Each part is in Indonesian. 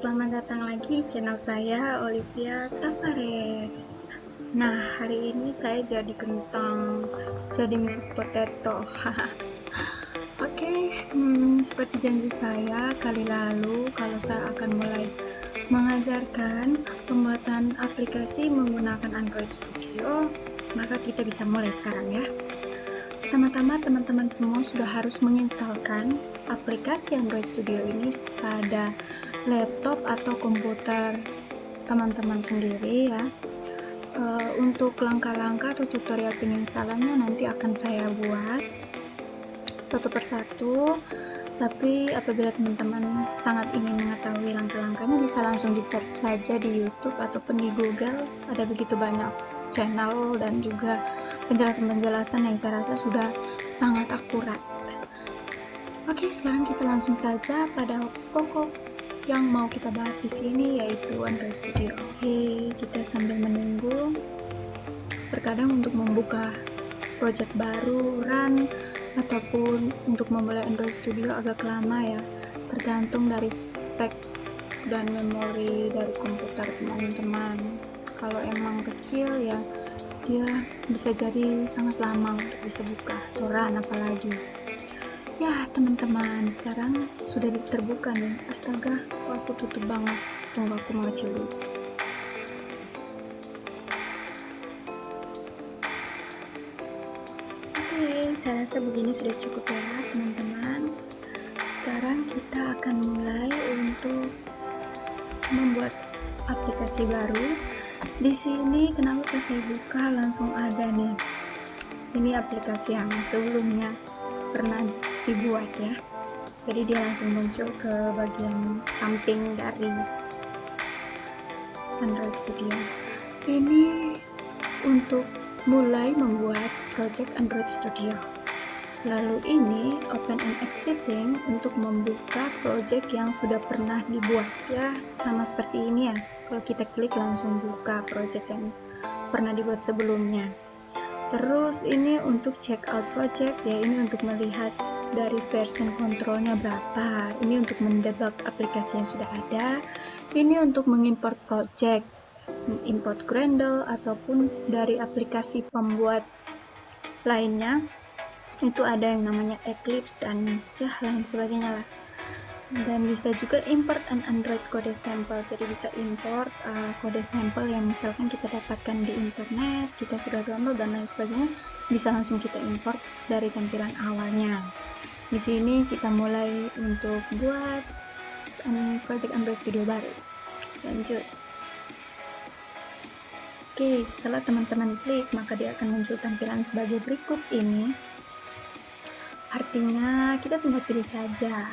selamat datang lagi di channel saya, Olivia Tavares. Nah, hari ini saya jadi kentang, jadi Mrs. Potato. Oke, seperti janji saya kali lalu, kalau saya akan mulai mengajarkan pembuatan aplikasi menggunakan Android Studio, maka kita bisa mulai sekarang ya. Pertama-tama teman-teman semua sudah harus menginstalkan aplikasi Android Studio ini pada laptop atau komputer teman-teman sendiri ya. Untuk langkah-langkah atau tutorial penginstalannya nanti akan saya buat satu persatu, tapi apabila teman-teman sangat ingin mengetahui langkah-langkahnya bisa langsung di search saja di YouTube ataupun di Google. Ada begitu banyak channel dan juga penjelasan-penjelasan yang saya rasa sudah sangat akurat. Oke, sekarang kita langsung saja pada pokok yang mau kita bahas di sini, yaitu Android Studio. Oke, kita sambil menunggu. Terkadang untuk membuka project baru, run, ataupun untuk memulai Android Studio agak lama ya, tergantung dari spek dan memori dari komputer teman-teman. Kalau emang kecil ya dia bisa jadi sangat lama untuk bisa buka atau run apalagi. Ya teman-teman, sekarang sudah terbuka nih. Astaga, kok aku tutup banget. Tunggu aku mengecil dulu. Oke, saya rasa begini sudah cukup ya teman-teman. Sekarang kita akan mulai untuk membuat aplikasi baru. Di sini kenapa pas saya buka langsung ada nih. Ini aplikasi yang sebelumnya pernah dibuat ya. Jadi dia langsung muncul ke bagian samping dari Android Studio. Ini untuk mulai membuat project Android Studio. Lalu ini open and exiting untuk membuka project yang sudah pernah dibuat ya, sama seperti ini ya. Kalau kita klik langsung buka project yang pernah dibuat sebelumnya. Terus ini untuk check out project ya, ini untuk melihat dari version kontrolnya berapa. Ini untuk mendebug aplikasi yang sudah ada. Ini untuk mengimport project, import Gradle ataupun dari aplikasi pembuat lainnya. Itu ada yang namanya Eclipse dan ya lain sebagainya lah. Dan bisa juga import an Android code sample, jadi bisa import kode sampel yang misalkan kita dapatkan di internet, kita sudah download dan lain sebagainya, bisa langsung kita import dari tampilan awalnya. Di sini kita mulai untuk buat project Android Studio baru. Lanjut. Oke, setelah teman-teman klik, maka dia akan muncul tampilan sebagai berikut ini. Artinya kita tinggal pilih saja.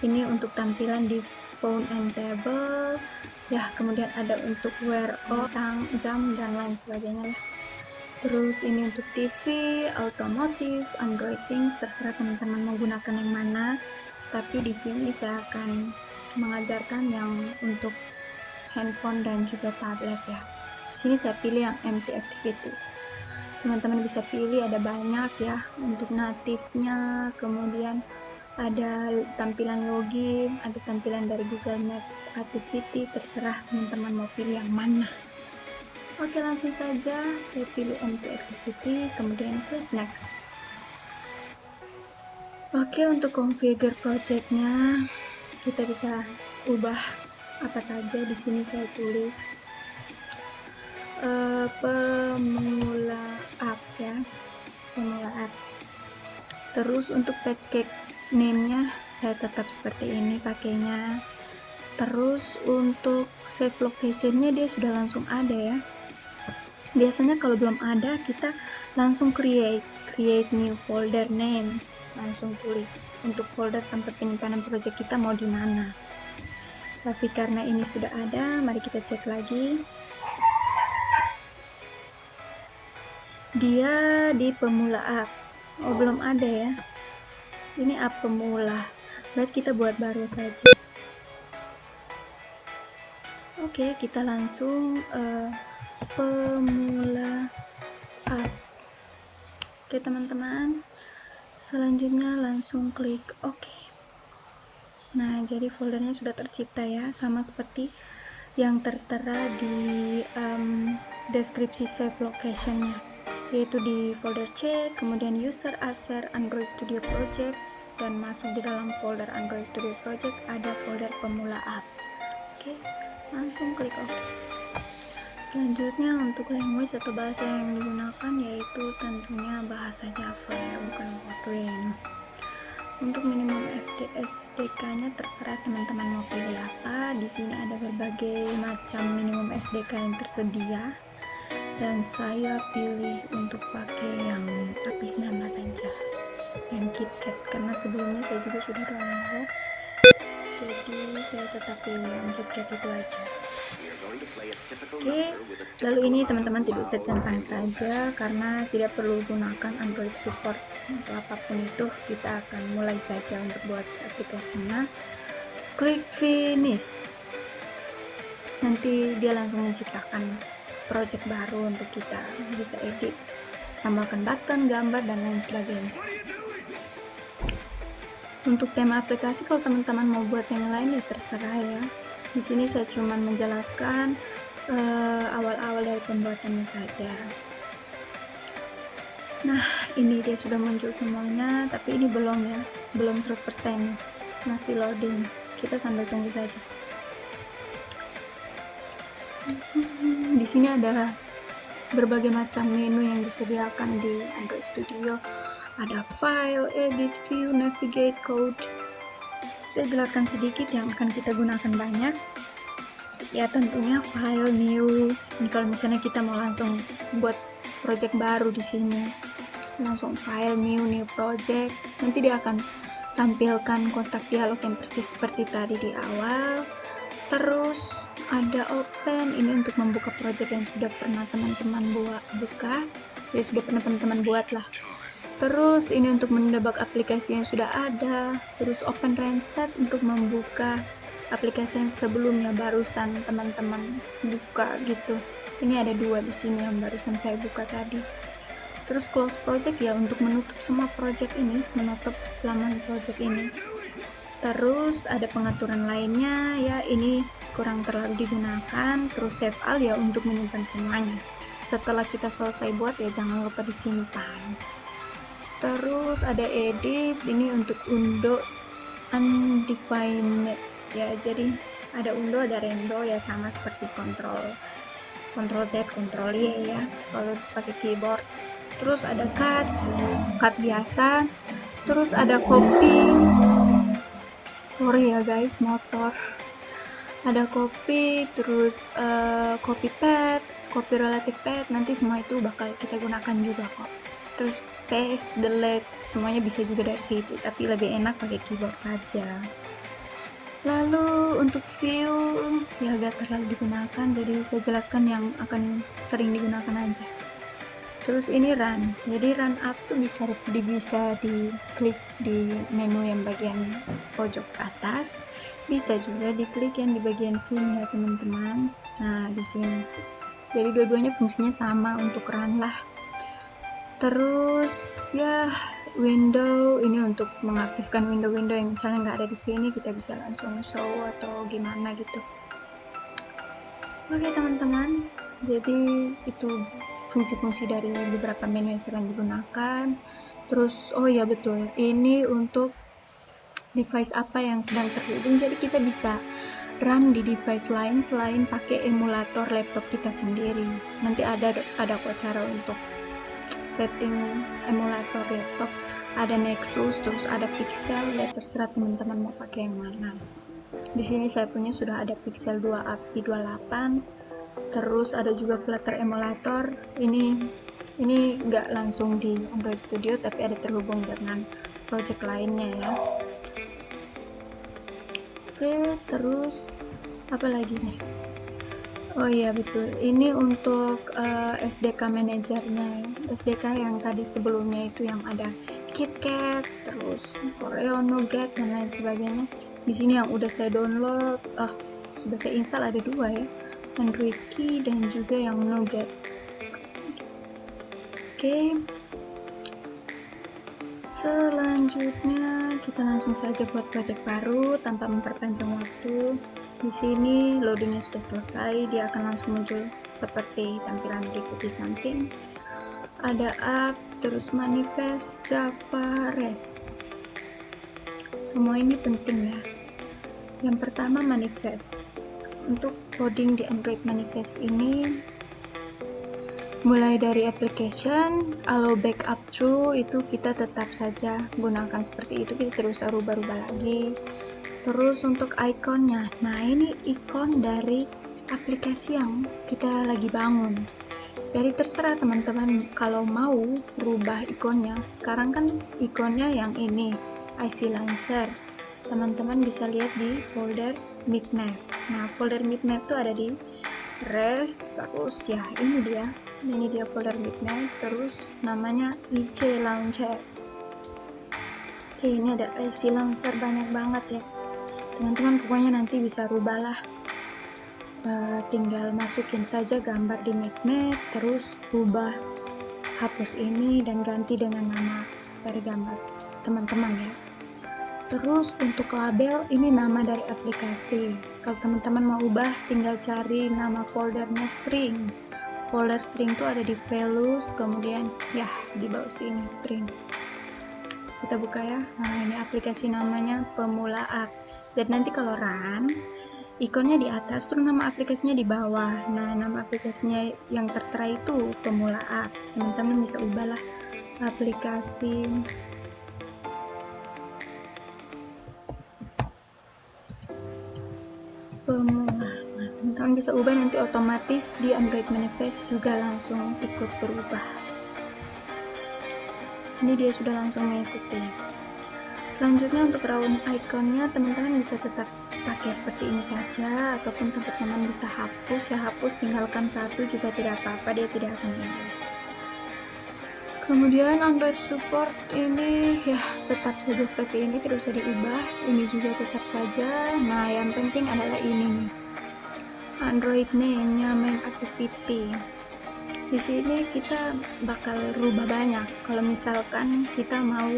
Ini untuk tampilan di phone and table ya, kemudian ada untuk wear on, jam dan lain sebagainya lah. Terus ini untuk TV, otomotif, Android Things, terserah teman-teman menggunakan yang mana. Tapi di sini saya akan mengajarkan yang untuk handphone dan juga tablet ya. Di sini saya pilih yang empty activities. Teman-teman bisa pilih, ada banyak ya untuk natifnya, kemudian ada tampilan login, ada tampilan dari Google Map Activity, terserah teman-teman mau pilih yang mana. Oke, langsung saja saya pilih empty activity, kemudian klik next. Oke, untuk configure projectnya kita bisa ubah apa saja. Di sini saya tulis pemula app ya, pemula app. Terus untuk page name-nya saya tetap seperti ini pakainya. Terus untuk save location-nya dia sudah langsung ada ya. Biasanya kalau belum ada kita langsung create new folder name, langsung tulis untuk folder tempat penyimpanan project kita mau di mana. Tapi karena ini sudah ada, mari kita cek lagi. Dia di pemula app. Oh, belum ada ya. Ini app pemula. Berarti kita buat baru saja. Oke, kita langsung pemula app. Oke, teman-teman. Selanjutnya langsung klik OK. Nah, jadi foldernya sudah tercipta ya, sama seperti yang tertera di deskripsi save location-nya, yaitu di folder C, kemudian user share Android Studio Project, dan masuk di dalam folder Android Studio Project ada folder pemula app. Oke, langsung klik OK. Selanjutnya untuk language atau bahasa yang digunakan yaitu tentunya bahasa Java ya, bukan Kotlin. Untuk minimum SDK-nya terserah teman-teman mau pilih apa. Di sini ada berbagai macam minimum SDK yang tersedia, dan saya pilih untuk pakai yang API 19 saja, yang KitKat, karena sebelumnya saya juga sudah download, jadi saya tetap pilih yang KitKat itu aja. Oke, lalu ini teman-teman tidak usah centang saja karena tidak perlu gunakan Android support atau apapun itu. Kita akan mulai saja untuk buat aplikasinya. Klik finish, nanti dia langsung menciptakan project baru untuk kita bisa edit, tambahkan button, gambar, dan lain sebagainya. Untuk tema aplikasi, kalau teman-teman mau buat yang lain ya terserah ya. Di sini saya cuma menjelaskan awal-awal dari pembuatannya saja. Nah, ini dia sudah muncul semuanya, tapi ini belum ya, belum 100%, masih loading. Kita sambil tunggu saja. Di sini ada berbagai macam menu yang disediakan di Android Studio. Ada file, edit, view, navigate, code. Saya jelaskan sedikit yang akan kita gunakan banyak. Ya tentunya file new. Ini kalau misalnya kita mau langsung buat project baru di sini, langsung file new project. Nanti dia akan tampilkan kontak dialog yang persis seperti tadi di awal. Terus ada open, ini untuk membuka project yang sudah pernah teman-teman buka, ya sudah pernah teman-teman buat lah. Terus ini untuk mendebak aplikasi yang sudah ada. Terus open reset untuk membuka aplikasi yang sebelumnya barusan teman-teman buka gitu. Ini ada dua di sini yang barusan saya buka tadi. Terus close project ya untuk menutup semua project ini, menutup laman project ini. Terus ada pengaturan lainnya ya, ini kurang terlalu digunakan. Terus save all ya untuk menyimpan semuanya. Setelah kita selesai buat ya jangan lupa disimpan. Terus ada edit, ini untuk undo undefined ya, jadi ada undo, ada rendo ya, sama seperti Ctrl Z, Ctrl Y ya kalau pakai keyboard. Terus ada cut biasa. Terus ada copy, sorry ya guys, motor. Ada copy, terus copy path, copy relative path, nanti semua itu bakal kita gunakan juga kok. Terus paste, delete, semuanya bisa juga dari situ, tapi lebih enak pakai keyboard saja. Lalu untuk view ya agak terlalu digunakan, jadi saya jelaskan yang akan sering digunakan aja. Terus ini run, jadi run up tuh bisa diklik di menu yang bagian pojok atas, bisa juga diklik yang di bagian sini ya teman-teman. Nah di sini, jadi dua-duanya fungsinya sama untuk run lah. Terus ya window, ini untuk mengaktifkan window-window yang misalnya nggak ada di sini, kita bisa langsung show atau gimana gitu. Oke teman-teman, jadi itu fungsi-fungsi dari beberapa menu yang sering digunakan. Terus oh ya betul, ini untuk device apa yang sedang terhubung, jadi kita bisa run di device lain selain pakai emulator laptop kita sendiri. Nanti ada kok cara untuk setting emulator laptop, ada Nexus, terus ada Pixel, ya terserah teman-teman mau pakai yang mana. Di sini saya punya sudah ada Pixel 2 API 28. Terus ada juga Flutter emulator. Ini nggak langsung di Android Studio tapi ada terhubung dengan project lainnya ya. Oke, terus apa lagi nih? Oh iya betul, ini untuk SDK manajernya, SDK yang tadi sebelumnya itu yang ada KitKat, terus Oreo, Nougat, dan lain sebagainya. Di sini yang udah saya download, sudah saya install ada dua ya, Android Key dan juga yang Nougat. Oke, Selanjutnya kita langsung saja buat project baru tanpa memperpanjang waktu. Di sini loadingnya sudah selesai, dia akan langsung muncul seperti tampilan berikut di samping. Ada app, terus manifest, Java, REST. Semua ini penting ya. Yang pertama manifest. Untuk coding di Android manifest ini, mulai dari application, allow backup true, itu kita tetap saja gunakan seperti itu, kita terus rubah-rubah lagi. Terus untuk ikonnya, nah ini ikon dari aplikasi yang kita lagi bangun. Jadi terserah teman-teman kalau mau rubah ikonnya. Sekarang kan ikonnya yang ini, IC Launcher. Teman-teman bisa lihat di folder Midmap. Nah, folder Midmap itu ada di REST, terus ya ini dia folder Midmap, terus namanya IC Launcher. Oke, ini ada IC Launcher banyak banget ya teman-teman, pokoknya nanti bisa rubahlah. Tinggal masukin saja gambar di Midmap, terus rubah, hapus ini dan ganti dengan nama dari gambar teman-teman ya. Terus untuk label, ini nama dari aplikasi. Kalau teman-teman mau ubah, tinggal cari nama foldernya string. Folder string itu ada di values, kemudian ya di bawah sini string. Kita buka ya. Nah, ini aplikasi namanya Pemula App. Dan nanti kalau run, ikonnya di atas, terus nama aplikasinya di bawah. Nah, nama aplikasinya yang tertera itu Pemula App. Teman-teman bisa ubahlah aplikasi Pemula. Nah, teman-teman bisa ubah, nanti otomatis di Android Manifest juga langsung ikut berubah. Ini dia sudah langsung mengikuti. Selanjutnya untuk round ikonnya, teman-teman bisa tetap pakai seperti ini saja, ataupun teman-teman bisa hapus ya, hapus tinggalkan satu juga tidak apa-apa, dia tidak akan hilang. Kemudian Android support ini ya tetap saja seperti ini, tidak usah diubah. Ini juga tetap saja. Nah, yang penting adalah ini nih, Android name-nya main activity. Di sini kita bakal rubah banyak. Kalau misalkan kita mau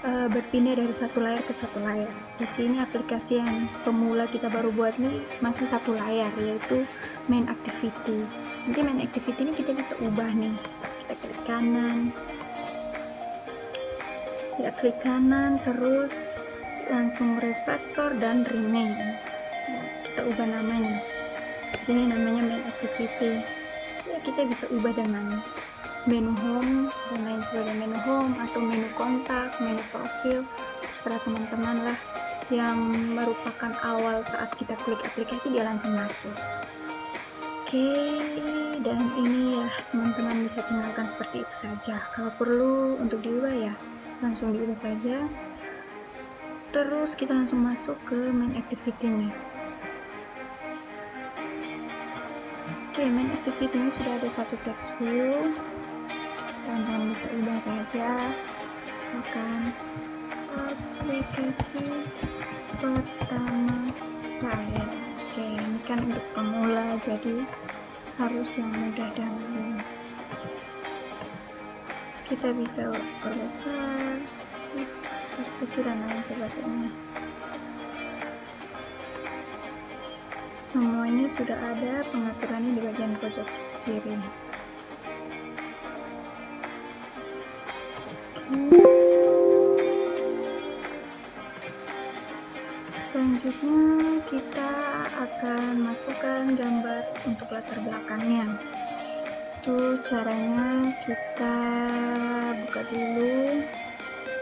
berpindah dari satu layar ke satu layar. Di sini aplikasi yang pemula kita baru buat nih masih satu layar, yaitu main activity. Nanti main activity ini kita bisa ubah nih. Kita klik kanan. Ya, klik kanan, terus langsung refactor dan rename. Nah, kita ubah namanya. Di sini namanya main activity. Ya, kita bisa ubah dengan menu home dan lain sebagainya, menu home atau menu kontak, menu profil, terserah teman-teman lah. Yang merupakan awal saat kita klik aplikasi dia langsung masuk. Oke, dan ini ya teman-teman bisa tinggalkan seperti itu saja. Kalau perlu untuk diubah ya langsung diubah saja. Terus kita langsung masuk ke main activity nya. Oke, main activity ini sudah ada satu text view. Teman-teman bisa ubah saja, misalkan aplikasi pertama saya. Oke, ini kan untuk pemula, jadi harus yang mudah dahulu. Kita bisa perbesar, kecil dan lain sebagainya. Semuanya sudah ada pengaturannya di bagian pojok kiri. Selanjutnya kita akan masukkan gambar untuk latar belakangnya. Itu caranya, kita buka dulu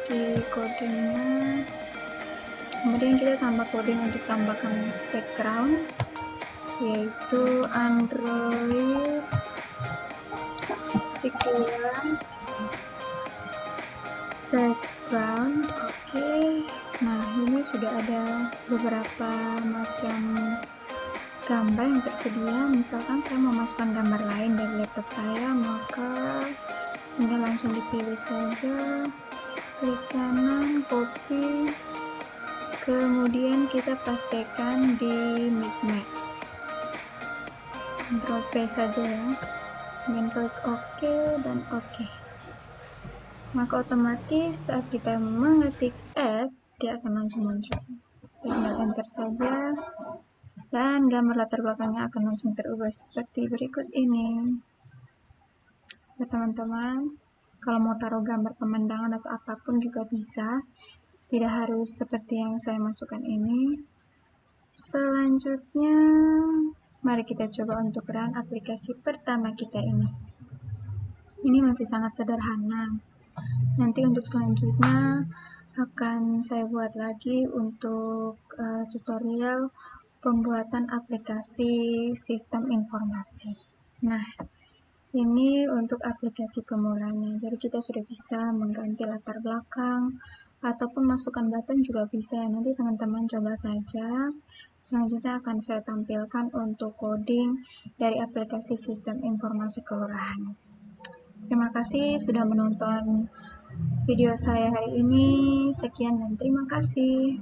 di codingnya, kemudian kita tambah coding untuk tambahkan background, yaitu Android tikulan background. Oke. Nah, ini sudah ada beberapa macam gambar yang tersedia. Misalkan saya mau masukkan gambar lain dari laptop saya, maka tinggal langsung dipilih saja, klik kanan, copy, kemudian kita pastekan di Midmap. Ctrl+P saja ya, dan klik OK dan OK. maka otomatis saat kita mengetik add, dia akan langsung muncul. Tinggal enter saja, dan gambar latar belakangnya akan langsung terubah seperti berikut ini. Ya teman-teman, kalau mau taruh gambar pemandangan atau apapun juga bisa, tidak harus seperti yang saya masukkan ini. Selanjutnya, mari kita coba untuk run aplikasi pertama kita ini. Ini masih sangat sederhana. Nanti untuk selanjutnya akan saya buat lagi untuk tutorial pembuatan aplikasi sistem informasi. Nah, ini untuk aplikasi pemulanya. Jadi kita sudah bisa mengganti latar belakang ataupun masukkan button juga bisa. Nanti teman-teman coba saja. Selanjutnya akan saya tampilkan untuk coding dari aplikasi sistem informasi kelurahan. Terima kasih sudah menonton video saya hari ini. Sekian dan terima kasih.